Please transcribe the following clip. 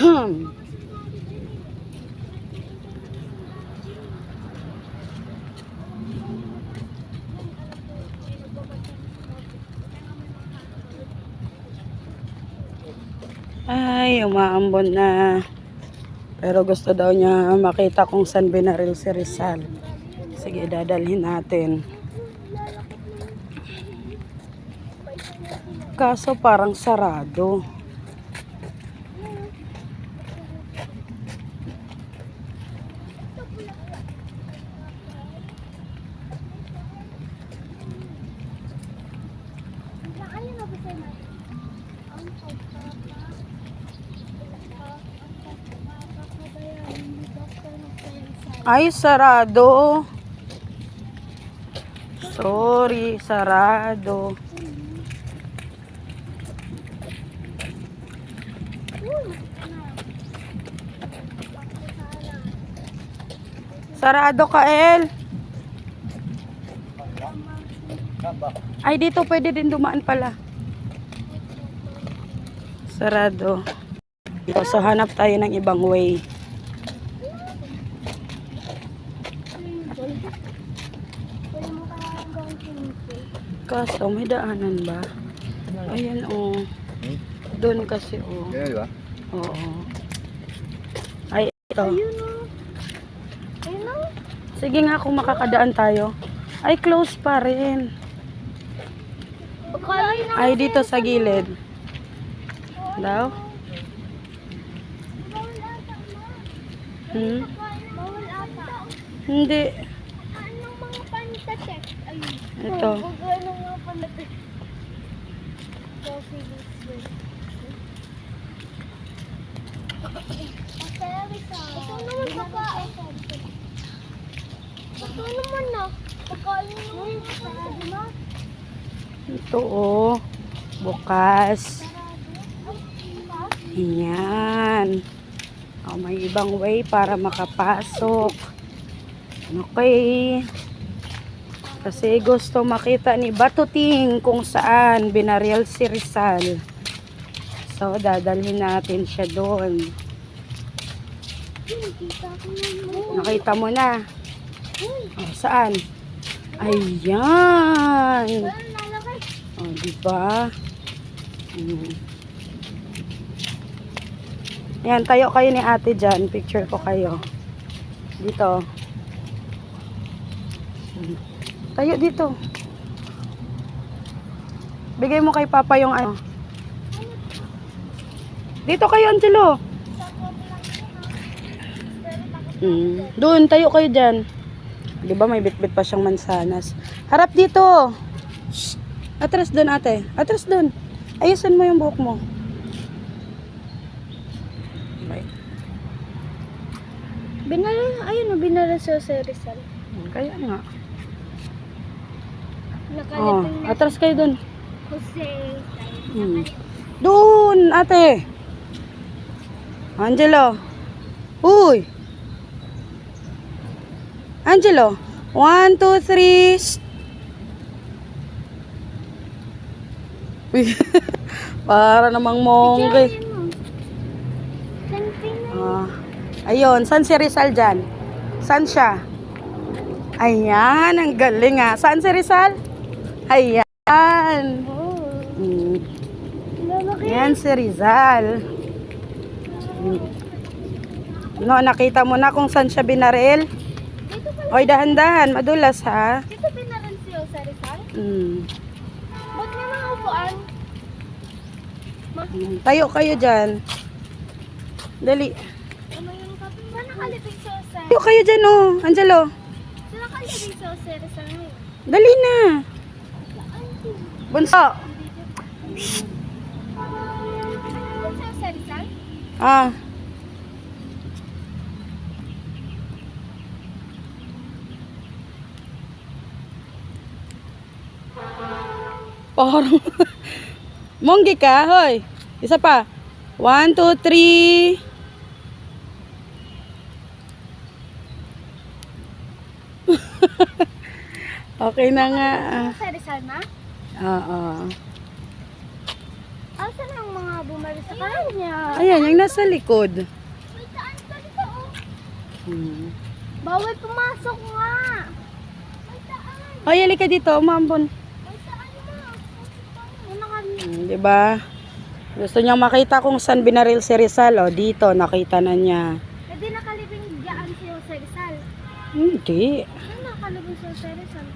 Ay, umaambon na. Pero gusto daw niya makita kung saan binaril si Rizal. Sige, dadalhin natin. Kaso parang sarado. Ay, sarado. Sorry, sarado. Sarado ka, El. Ay, dito pwede din dumaan pala. Sarado. So, hanap tayo ng ibang way. Kaso, may daanan ba? Ayan, oh. Doon kasi, oh. Oo. Ay, ito. Sige nga kung makakadaan tayo. Ay, close pa rin. Ay, dito sa gilid. Daw? Hindi. Anong mga pantatek? Ito. Anong mga pantatek? Ito naman na. Pagkain mo. Ito, oh. Bukas. Ayan. Oh, may ibang way para makapasok. Okay. Kasi gusto makita ni Batuting kung saan binaril si Rizal. So, dadalhin natin siya doon. Nakita mo na. Oh, saan? Ayan. Oh, diba? Yan, tayo kayo ni ate dyan. Picture ko kayo. Dito. Tayo dito. Bigay mo kay Papa yung ano. Dito kayo, Angelo. Doon, tayo kayo dyan. Diba may bitbit pa siyang mansanas. Harap dito. Shh. Atras doon, ate. Atras doon. Ayusin mo yung buhok mo. Binala siya sa Rizal. Kaya nga. Nakalapin na. Atras kayo doon. Jose. Doon, ate. Angelo. Uy. Angelo. 1, 2, 3. Uy. Para namang mongge. Ayun, saan si Rizal dyan? Saan siya? Ayan, ang galing ah. Saan si Rizal? Ayan. Ayan si Rizal. No, nakita mo na kung saan siya binaril? Oy, dahan-dahan, madulas ha. Dito binaril siya sa Rizal? Ba't may mga upuan? Tayo kayo dyan. Dali. Saan nakalipin siya sa Tayo kayo dyan oh, Angelo. Saan nakalipin siya sa Rizal ngayon? Dali na. Bunso. Bunso sa Rizal? Ah. Parang monggi ka, hoy. Isa pa. 1, 2, 3. Okay na nga. Sa Rizal na? Oo. Asan ang mga bumalik sa kanya? Ayan, yung nasa likod. May daan pa dito, oh. Hmm. Bawal pumasok nga. May daan. Ay, halika dito, umambon. May daan na. May nakami. Diba? Gusto niyang makita kung saan binaril si Rizal. O, dito, nakita na niya. Hindi nakalibing dyan si Jose Rizal. Hindi. Ano nakalibing si Jose Rizal?